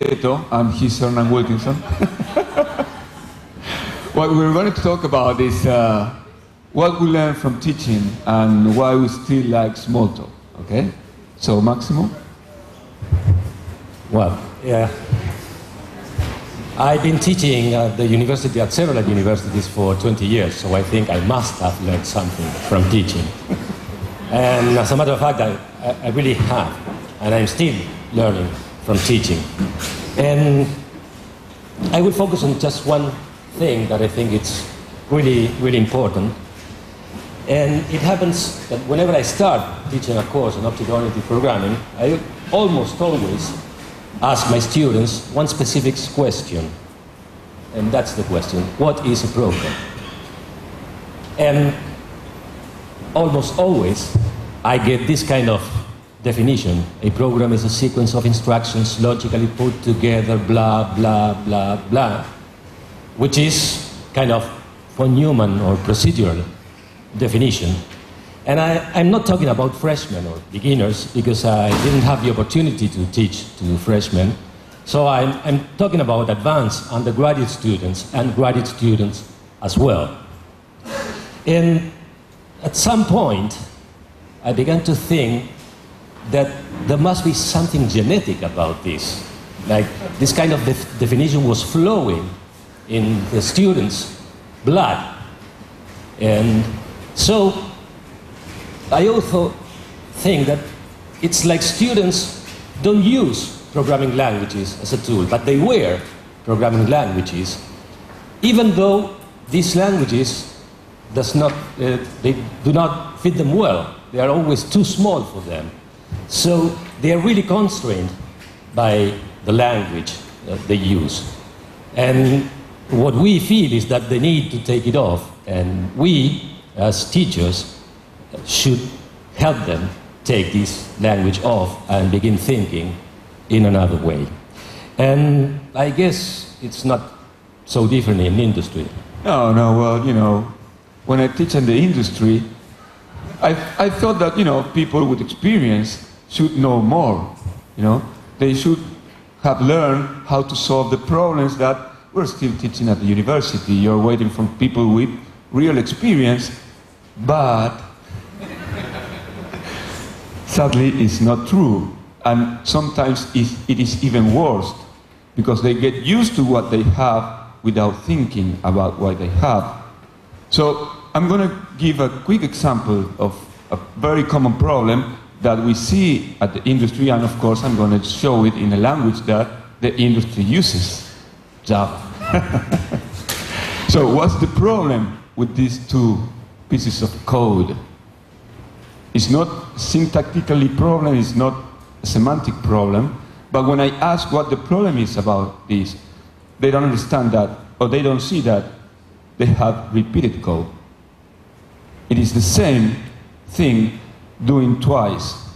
Prieto, and he's Hernan Wilkinson. What we're going to talk about is what we learn from teaching and why we still like small talk, okay? So, Maximo? Well, yeah. I've been teaching at the university, at several universities for 20 years, so I think I must have learned something from teaching. And as a matter of fact, I really have, and I'm still learning from teaching. And I will focus on just one thing that I think it's really, really important. And it happens that whenever I start teaching a course on object-oriented programming, I almost always ask my students one specific question. And that's the question: what is a program? And almost always I get this kind of definition: a program is a sequence of instructions logically put together, blah, blah, blah, blah, which is kind of von Neumann or procedural definition. And I'm not talking about freshmen or beginners, because I didn't have the opportunity to teach to freshmen. So I'm talking about advanced undergraduate students and graduate students as well. And at some point, I began to think that there must be something genetic about this. Like, this kind of definition was flowing in the students' blood. And so I also think that it's like students don't use programming languages as a tool, but they were programming languages, even though these languages they do not fit them well. They are always too small for them. So they are really constrained by the language that they use. And what we feel is that they need to take it off, and we, as teachers, should help them take this language off and begin thinking in another way. And I guess it's not so different in industry. No, well, when I teach in the industry, I thought that, people with experience should know more, They should have learned how to solve the problems that we're still teaching at the university. You're waiting for people with real experience, but sadly it's not true. And sometimes it is even worse, because they get used to what they have without thinking about what they have. So I'm going to give a quick example of a very common problem that we see at the industry, and of course I'm going to show it in a language that the industry uses, Java. So what's the problem with these two pieces of code? It's not syntactically problem, it's not a semantic problem, but when I ask what the problem is about this, they don't understand that, or they don't see that they have repeated code. It is the same thing doing twice.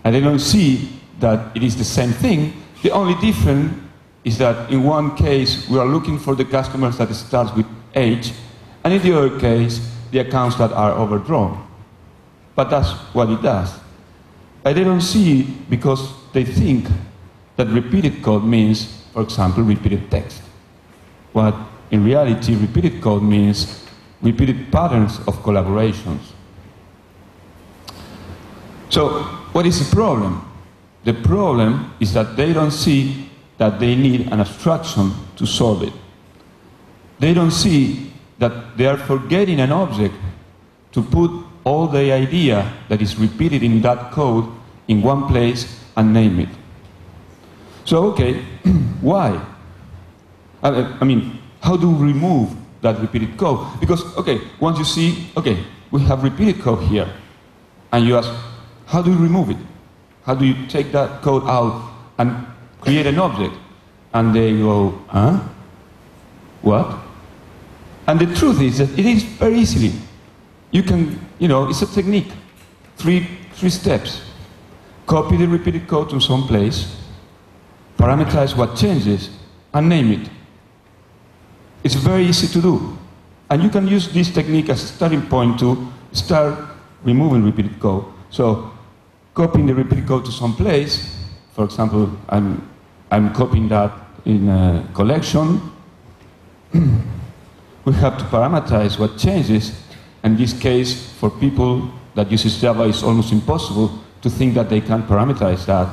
And they don't see that it is the same thing. The only difference is that in one case we are looking for the customers that starts with H, and in the other case the accounts that are overdrawn. But that's what it does. And they don't see it because they think that repeated code means, for example, repeated text. But in reality, repeated code means repeated patterns of collaborations. So, what is the problem? The problem is that they don't see that they need an abstraction to solve it. They don't see that they are forgetting an object to put all the idea that is repeated in that code in one place and name it. So, okay, why? I mean, how do we remove that repeated code? Because, okay, once you see, okay, we have repeated code here, and you ask, how do you remove it? How do you take that code out and create an object? And they go, huh? What? And the truth is that it is very easily. You can, it's a technique. Three steps. Copy the repeated code to some place, parameterize what changes, and name it. It's very easy to do. And you can use this technique as a starting point to start removing repeated code. So, copying the repeated code to some place, for example, I'm I'm copying that in a collection. We have to parameterize what changes. In this case, for people that uses Java, it's almost impossible to think that they can parameterize that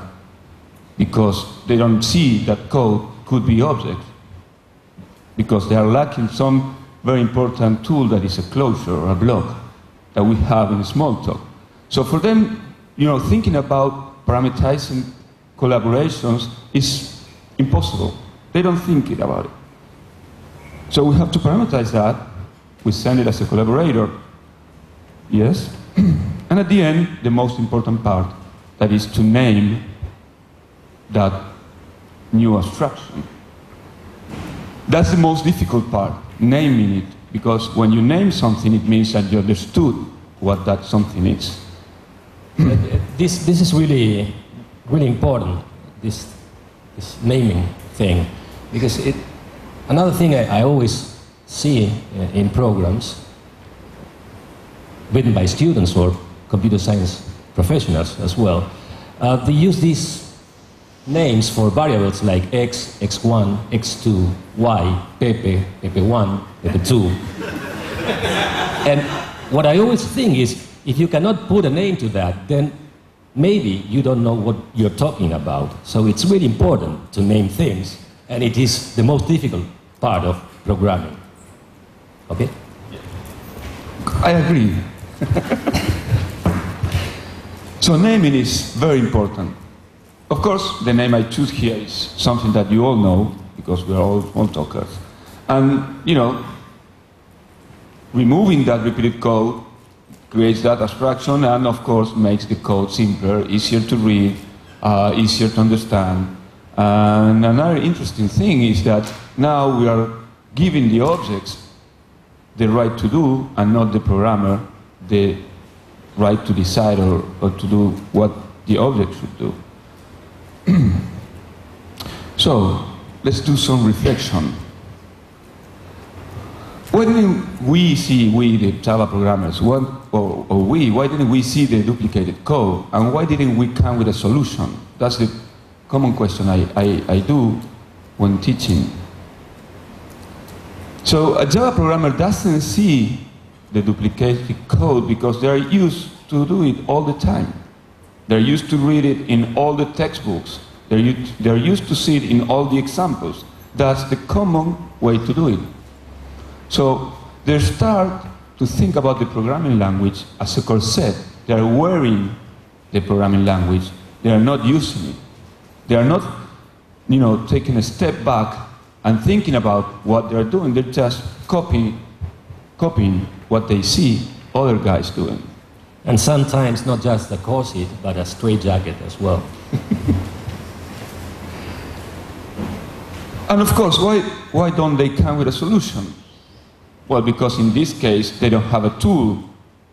because they don't see that code could be objects, because they are lacking some very important tool that is a closure or a block that we have in Smalltalk. So for them, thinking about parameterizing collaborations is impossible. They don't think about it. So we have to parameterize that. We send it as a collaborator. Yes? And at the end, the most important part, that is to name that new abstraction. That's the most difficult part, naming it, because when you name something, it means that you understood what that something is. This is really important, this naming thing, because another thing I always see in programs written by students or computer science professionals as well, they use these names for variables like x, x1, x2, y, pepe, pepe1, pepe2. And what I always think is, if you cannot put a name to that, then maybe you don't know what you're talking about. So it's really important to name things, and it is the most difficult part of programming. Okay? I agree. So naming is very important. Of course, the name I choose here is something that you all know, because we are all Smalltalkers. And, removing that repeated code creates that abstraction and, of course, makes the code simpler, easier to read, easier to understand. And another interesting thing is that now we are giving the objects the right to do, and not the programmer the right to decide or to do what the object should do. So, let's do some reflection. Why didn't we see, the Java programmers, why didn't we see the duplicated code, and why didn't we come with a solution? That's the common question I do when teaching. So a Java programmer doesn't see the duplicated code because they are used to do it all the time. They're used to read it in all the textbooks. They're used to see it in all the examples. That's the common way to do it. So they start to think about the programming language as a corset. They are wearing the programming language. They are not using it. They are not, taking a step back and thinking about what they are doing. They're just copying what they see other guys doing. And sometimes not just a corset, but a straitjacket as well. And of course, why don't they come with a solution? Well, because in this case, they don't have a tool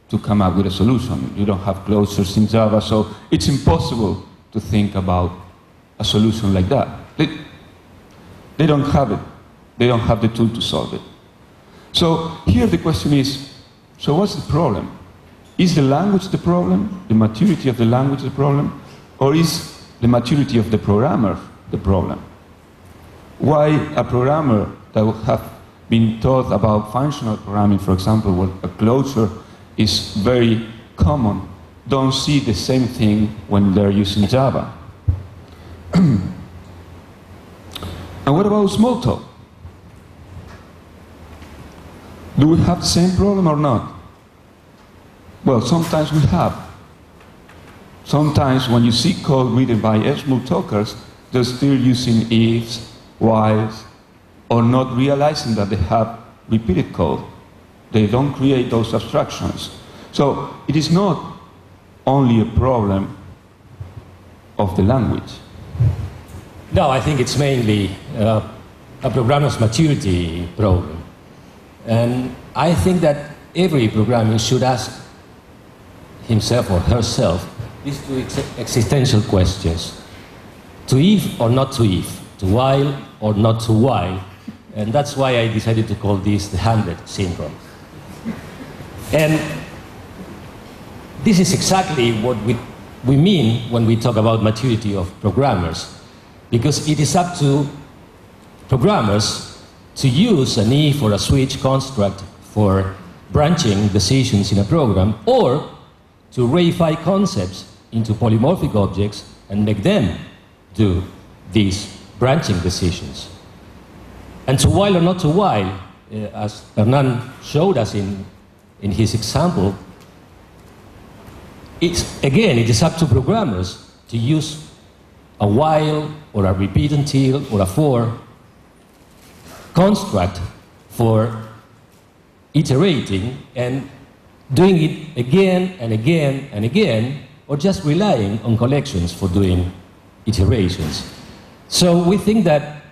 to come up with a solution. You don't have closures in Java, so it's impossible to think about a solution like that. They don't have it. They don't have the tool to solve it. So here the question is, so what's the problem? Is the language the problem? The maturity of the language the problem? Or is the maturity of the programmer the problem? Why a programmer that would have been taught about functional programming, for example, where a closure is very common, don't see the same thing when they're using Java? And what about Smalltalk? Do we have the same problem or not? Well, sometimes we have. Sometimes when you see code written by Smalltalkers, they're still using ifs, whiles, or not realizing that they have repeated code. They don't create those abstractions. So it is not only a problem of the language. No, I think it's mainly a programmer's maturity problem. And I think that every programmer should ask himself or herself these two existential questions. To if or not to if, to while or not to while. And that's why I decided to call this the Hamlet syndrome. And this is exactly what we mean when we talk about maturity of programmers. because it is up to programmers to use an if or a switch construct for branching decisions in a program, or to reify concepts into polymorphic objects and make them do these branching decisions. And to while or not to while, as Hernan showed us in his example, again, it is up to programmers to use a while or a repeat until or a for construct for iterating and doing it again and again and again, or just relying on collections for doing iterations. So we think that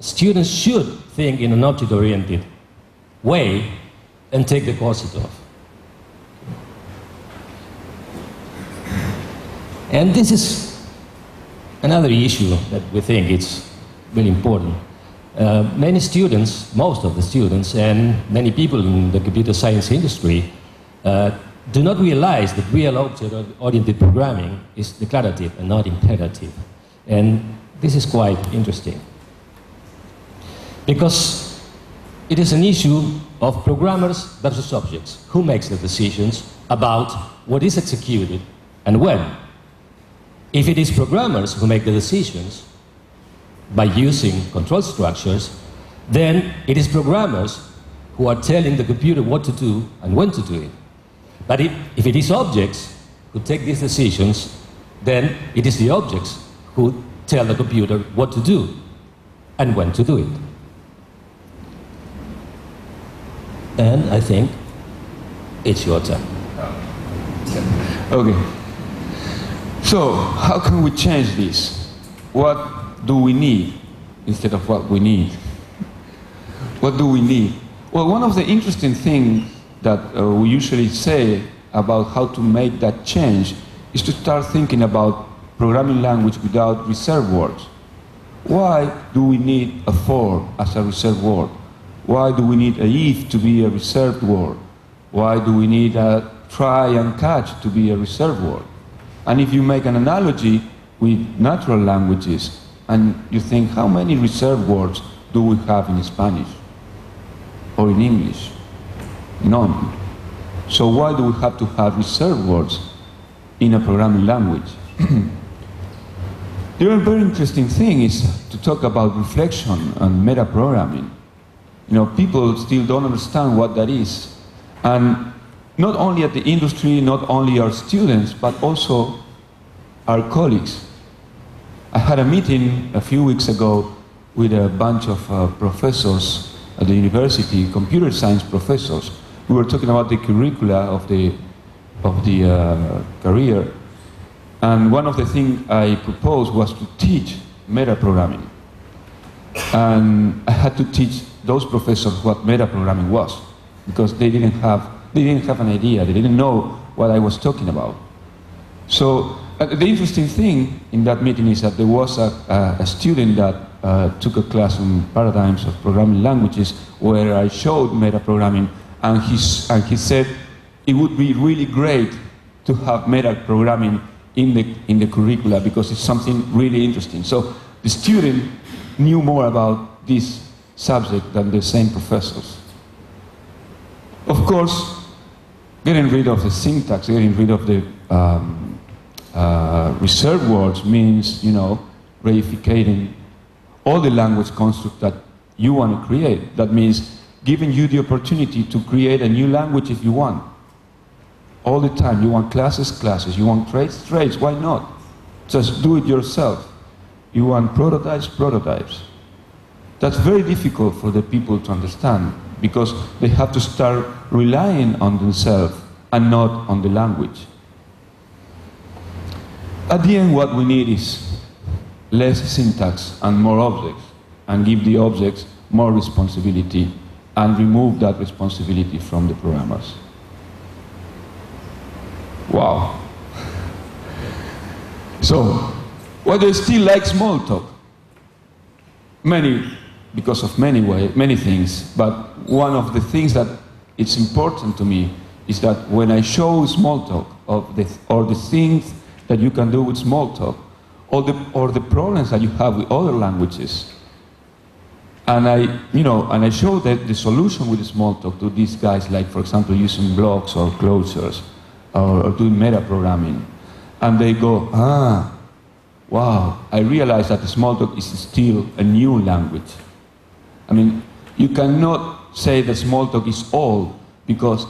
students should think in an object-oriented way and take the courses off. And this is another issue that we think it's really important. Many students, most of the students, and many people in the computer science industry do not realize that real object-oriented programming is declarative and not imperative. And this is quite interesting, because it is an issue of programmers versus objects. Who makes the decisions about what is executed and when? If it is programmers who make the decisions by using control structures, then it is programmers who are telling the computer what to do and when to do it. But if it is objects who take these decisions, then it is the objects who tell the computer what to do and when to do it. And I think it's your turn. Okay. So, how can we change this? What do we need instead of what we need? What do we need? Well, one of the interesting things that we usually say about how to make that change is to start thinking about programming language without reserved words. Why do we need a for as a reserved word? Why do we need a if to be a reserved word? Why do we need a try and catch to be a reserved word? And if you make an analogy with natural languages, and you think, how many reserved words do we have in Spanish? Or in English? None. So why do we have to have reserved words in a programming language? The other very interesting thing is to talk about reflection and metaprogramming. You know, people still don't understand what that is. And not only at the industry, not only our students, but also our colleagues. I had a meeting a few weeks ago with a bunch of professors at the university, computer science professors. We were talking about the curricula of the career. And one of the things I proposed was to teach metaprogramming. And I had to teach those professors what metaprogramming was, because they didn't have an idea, they didn't know what I was talking about. So the interesting thing in that meeting is that there was a student that took a class on paradigms of programming languages where I showed metaprogramming, and he said it would be really great to have metaprogramming in the curricula because it's something really interesting. So the student knew more about this subject than the same professors. Of course, getting rid of the syntax, getting rid of the reserved words means, you know, reificating all the language constructs that you want to create. That means giving you the opportunity to create a new language if you want. All the time. You want classes, classes. You want traits, traits. Why not? Just do it yourself. You want prototypes, prototypes. That's very difficult for the people to understand because they have to start relying on themselves and not on the language. At the end, what we need is less syntax and more objects, and give the objects more responsibility and remove that responsibility from the programmers. Wow. So, why do I still like small talk? Because of many things, but one of the things that it's important to me is that when I show small talk or the things that you can do with small talk, or the problems that you have with other languages. And I show the solution with Smalltalk to these guys, like, for example, using blocks or closures or doing metaprogramming. And they go, wow, I realize that Smalltalk is still a new language. I mean, you cannot say that Smalltalk is old because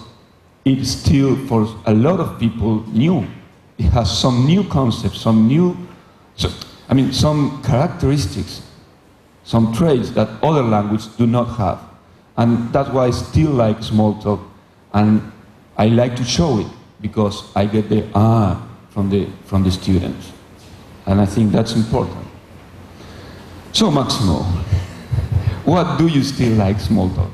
it's still, for a lot of people, new. It has some new concepts, some characteristics, some traits that other languages do not have. And that's why I still like Smalltalk, and I like to show it, because I get the from the students. And I think that's important. So, Maximo, what do you still like Smalltalk?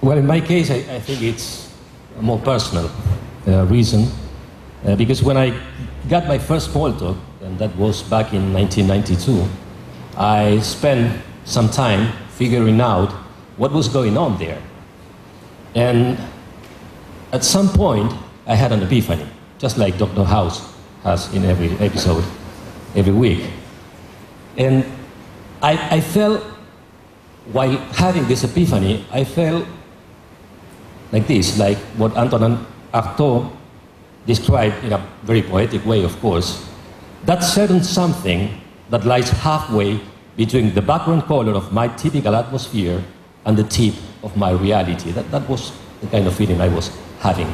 Well, in my case, I think it's a more personal reason. Because when I got my first Smalltalk, and that was back in 1992, I spent some time figuring out what was going on there. And at some point, I had an epiphany, just like Dr. House has in every episode, every week. And I felt, while having this epiphany, I felt like this, like what Antonin Artaud described in a very poetic way, of course, that certain something that lies halfway between the background color of my typical atmosphere and the tip of my reality. That was the kind of feeling I was having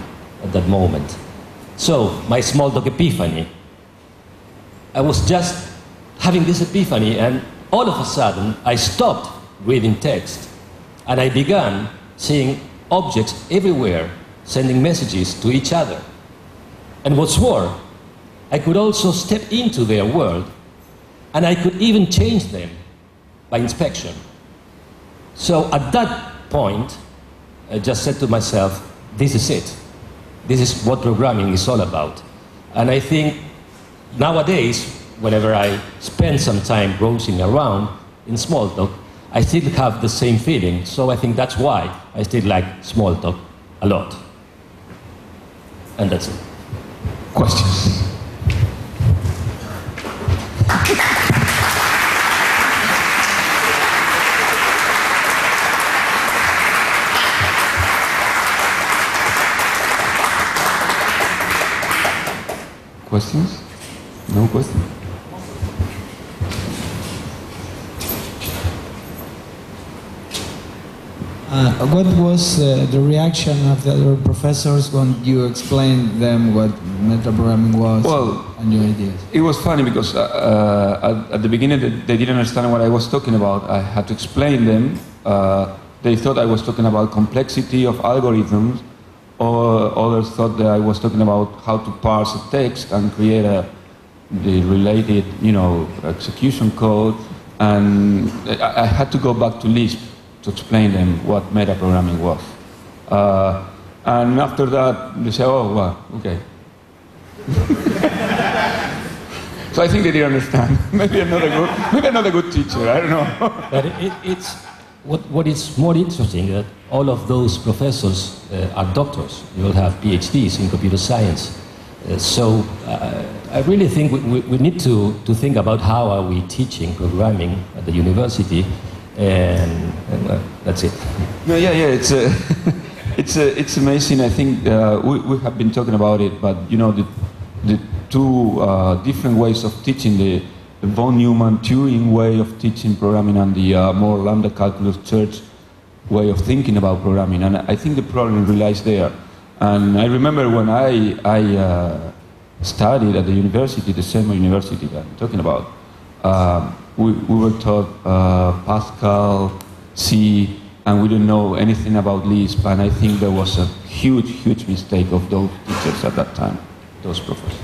at that moment. So, my Smalltalk epiphany, I was just having this epiphany, and all of a sudden, I stopped reading text, and I began seeing objects everywhere, sending messages to each other. And what's more, I could also step into their world, and I could even change them by inspection. So at that point, I just said to myself, this is it. This is what programming is all about. And I think nowadays, whenever I spend some time browsing around in Smalltalk, I still have the same feeling. So I think that's why I still like Smalltalk a lot. And that's it. Questions? Questions? No questions? What was the reaction of the other professors when you explained them what metaprogramming was and your ideas? It was funny because at the beginning they didn't understand what I was talking about. I had to explain them. They thought I was talking about complexity of algorithms, or others thought that I was talking about how to parse a text and create the related, execution code. And I had to go back to Lisp to explain them what metaprogramming was. And after that, they said, oh, well, okay. So I think they didn't understand. Maybe I'm not a good teacher, I don't know. But it's what is more interesting that all of those professors are doctors. You all have PhDs in computer science. So I really think we need to think about how are we teaching programming at the university. And that's it. No, yeah, it's amazing. I think we have been talking about it, but the two different ways of teaching, the von Neumann Turing way of teaching programming and the more lambda calculus church way of thinking about programming. And I think the problem relies there. And I remember when I studied at the university, the same university that I'm talking about. We were taught Pascal, C, and we didn't know anything about Lisp, and I think there was a huge mistake of those teachers at that time, those professors.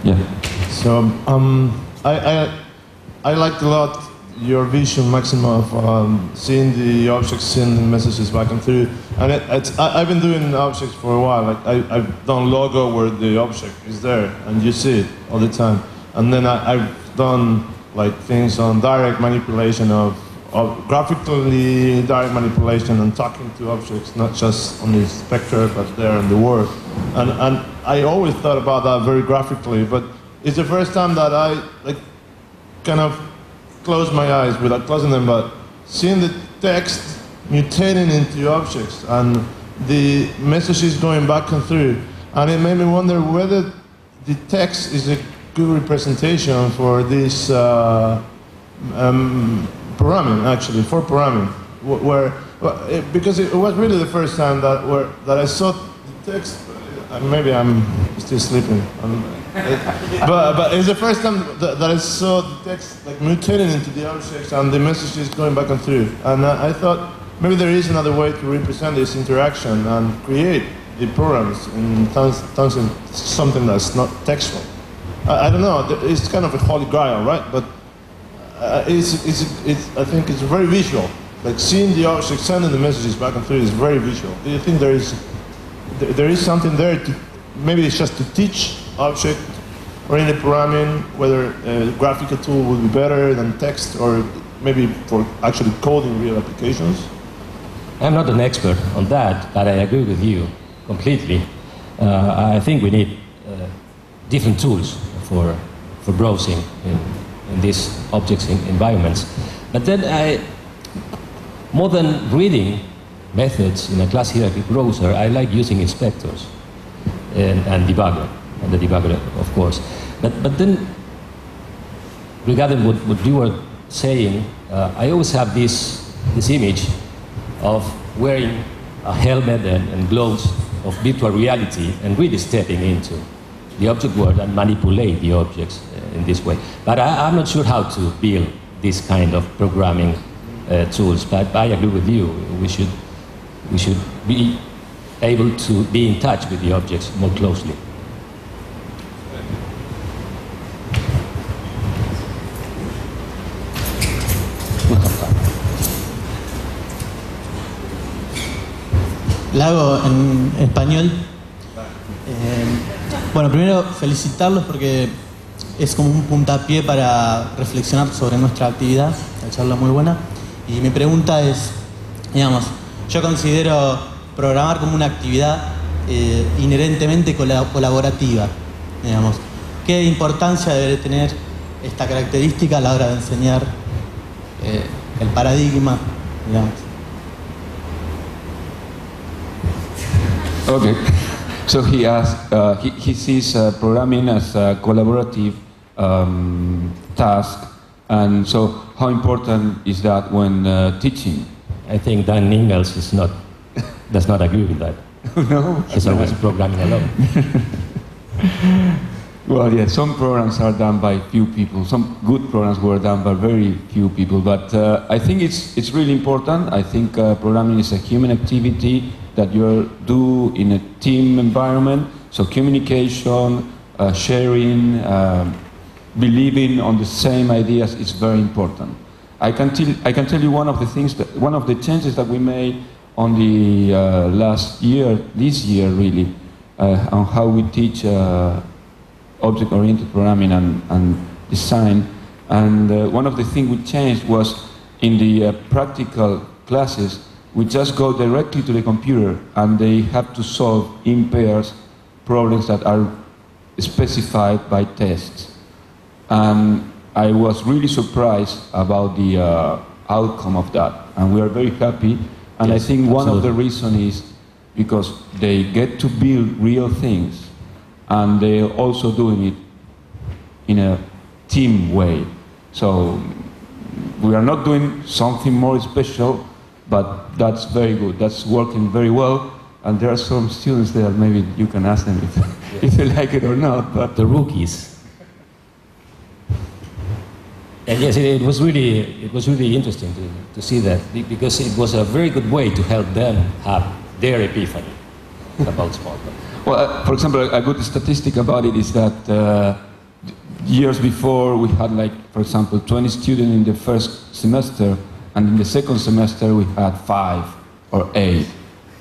Yeah. So I liked a lot your vision, Maximo, of seeing the objects, seeing the messages back and through. And I've been doing objects for a while. Like I've done logo where the object is there, and you see it all the time. And then I've done like things on direct manipulation of graphically direct manipulation and talking to objects, not just on the spectre, but there in the world. And I always thought about that very graphically, but it's the first time that I kind of closed my eyes without closing them, but seeing the text mutating into objects and the messages going back and through. And it made me wonder whether the text is a good representation for this programming, actually, for programming. Because it was really the first time that I saw the text. Maybe I'm still sleeping. But it's the first time that I saw the text mutating into the objects and the messages going back and through. And I thought maybe there is another way to represent this interaction and create the programs in something that's not textual. I don't know. It's kind of a holy grail, right? But I think it's very visual. Like seeing the objects sending the messages back and through is very visual. Do you think there is something there to, maybe it's just to teach object-oriented programming, whether a graphical tool would be better than text, or maybe for actually coding real applications? I'm not an expert on that, but I agree with you completely. I think we need different tools for browsing in these objects environments. But then more than reading methods in a class hierarchy browser, I like using inspectors and debugger, and the debugger, of course. But then, regarding what you were saying, I always have this image of wearing a helmet and gloves of virtual reality and really stepping into the object world and manipulate the objects in this way. But I'm not sure how to build this kind of programming tools. But I agree with you. We should be able to be in touch with the objects more closely. La hago en español. Bueno, primero felicitarlos porque es como un puntapié para reflexionar sobre nuestra actividad, la charla muy buena. Y mi pregunta es, digamos, yo considero programar como una actividad inherentemente colaborativa, digamos. ¿Qué importancia debe tener esta característica a la hora de enseñar el paradigma, digamos? Okay, so he asked, he sees programming as a collaborative task, and so how important is that when teaching? I think Dan Ingalls does not agree with that. No? He's always programming alone. Well, yeah, some programs are done by few people. Some good programs were done by very few people, but I think it's really important. I think programming is a human activity that you do in a team environment. So communication, sharing, believing on the same ideas is very important. I can tell you one of the changes that we made on the this year really, on how we teach object-oriented programming and design. And one of the things we changed was in the practical classes, we just go directly to the computer and they have to solve in pairs problems that are specified by tests. And I was really surprised about the outcome of that. And we are very happy. And yes, I think one of the reasons is because they get to build real things and they're also doing it in a team way. So we are not doing something more special, but that's very good. That's working very well. And there are some students there, maybe you can ask them if they like it or not. But the rookies. And yes, it was really interesting to see that, because it was a very good way to help them have their epiphany about Smalltalk. Well, for example, a good statistic about it is that years before we had, like, for example, 20 students in the first semester, and in the second semester we had 5 or 8.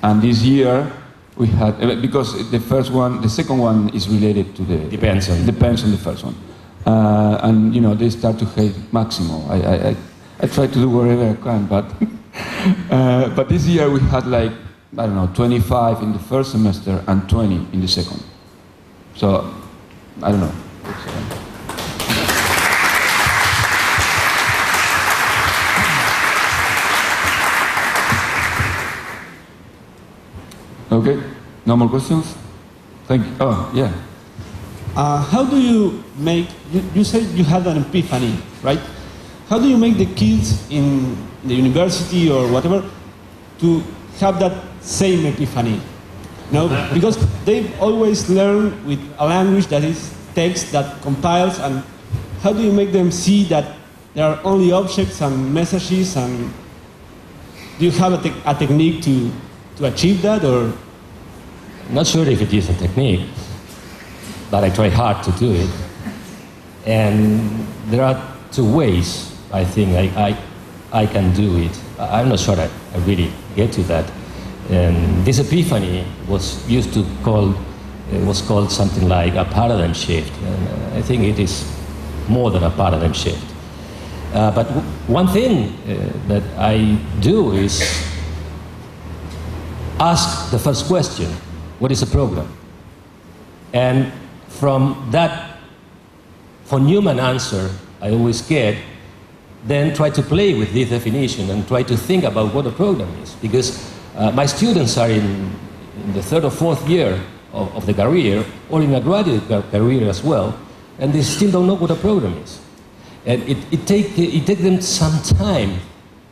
And this year we had, because the second one is related to the... Depends on the first one. And, you know, they start to hate Maximo. I try to do whatever I can, but this year we had like, I don't know, 25 in the first semester and 20 in the second. So, I don't know. Okay, no more questions? Thank you. Oh, yeah. How do you make, you said you had an epiphany, right? How do you make the kids in the university or whatever to have that same epiphany? No, because they've always learned with a language that is text that compiles, and how do you make them see that there are only objects and messages, and do you have a technique to achieve that, or? Not sure if it is a technique, but I try hard to do it. And there are two ways I think I can do it. I'm not sure I really get to that. And this epiphany was called something like a paradigm shift. And I think it is more than a paradigm shift. But one thing that I do is ask the first question, what is a program? And from that von Neumann answer I always get, then try to play with this definition and try to think about what a program is. Because my students are in the third or fourth year of the career, or in a graduate career as well, and they still don't know what a program is. And it takes them some time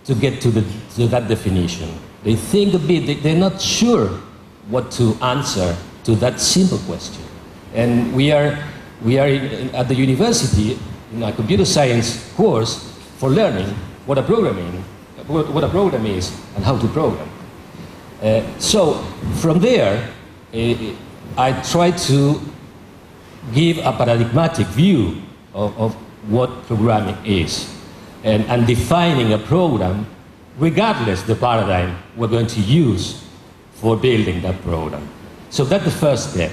to get to that definition. They think a bit, they're not sure what to answer to that simple question. And we are at the university in a computer science course for learning what a program is and how to program. So from there, I try to give a paradigmatic view of what programming is, and defining a program regardless the paradigm we're going to use for building that program. So that's the first step.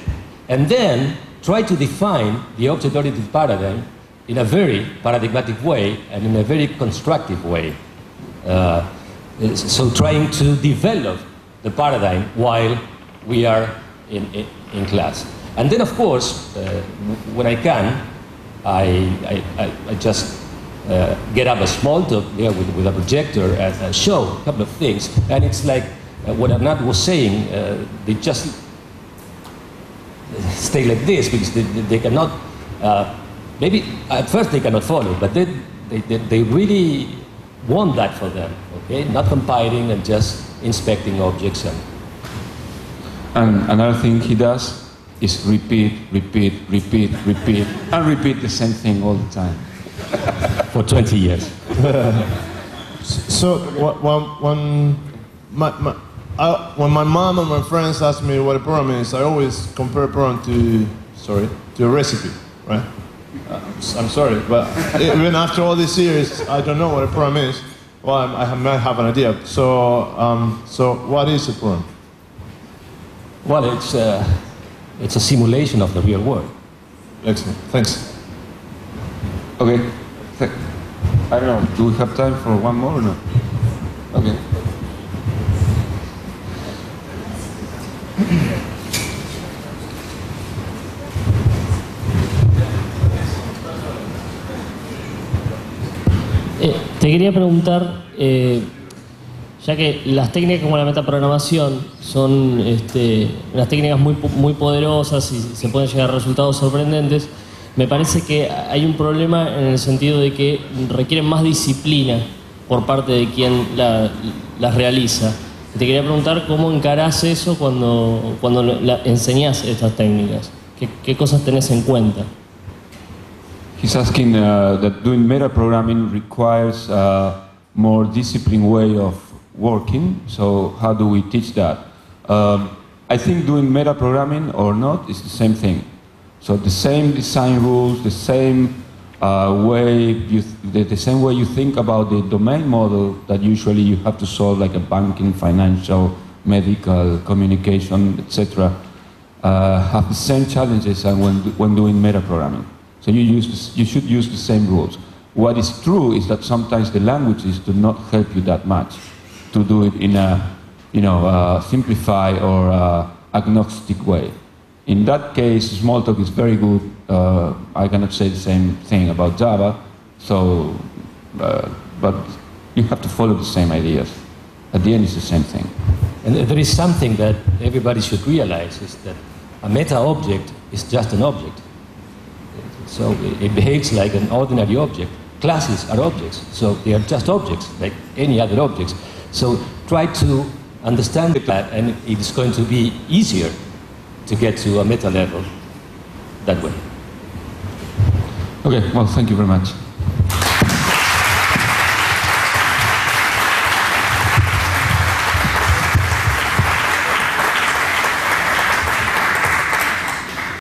And then try to define the object-oriented paradigm in a very paradigmatic way and in a very constructive way. So trying to develop the paradigm while we are in class. And then, of course, when I can, I just get up a small talk there with a projector and show a couple of things. And it's like what Hernan was saying, they just stay like this because they cannot, maybe at first they cannot follow, but they really want that for them, okay? Not compiling and just inspecting objects. And another thing he does is repeat, and repeat the same thing all the time. For 20 years. So when my mom and my friends ask me what a program is, I always compare a program to a recipe, right? I'm sorry, but even after all these years, I don't know what a program is. Well, I might have an idea. So what is a program? Well, it's a simulation of the real world. Excellent. Thanks. Okay. I don't know. Do we have time for one more or no? Okay. Te quería preguntar, ya que las técnicas como la metaprogramación son unas técnicas muy poderosas y se pueden llegar a resultados sorprendentes, me parece que hay un problema en el sentido de que requieren más disciplina por parte de quien las realiza. Te quería preguntar cómo encarás eso cuando enseñás estas técnicas. ¿Qué cosas tenés en cuenta? He's asking that doing metaprogramming requires a more disciplined way of working, so how do we teach that? I think doing metaprogramming or not is the same thing. So the same design rules, the same way you think about the domain model that usually you have to solve, like a banking, financial, medical, communication, etc., have the same challenges as when doing metaprogramming. So you should use the same rules. What is true is that sometimes the languages do not help you that much to do it in a simplified or agnostic way. In that case, Smalltalk is very good. I cannot say the same thing about Java, so, but you have to follow the same ideas. At the end, it's the same thing. And there is something that everybody should realize, is that a meta-object is just an object. So it behaves like an ordinary object. Classes are objects, so they are just objects, like any other objects. So try to understand that, and it's going to be easier to get to a meta level that way. Okay, well, thank you very much.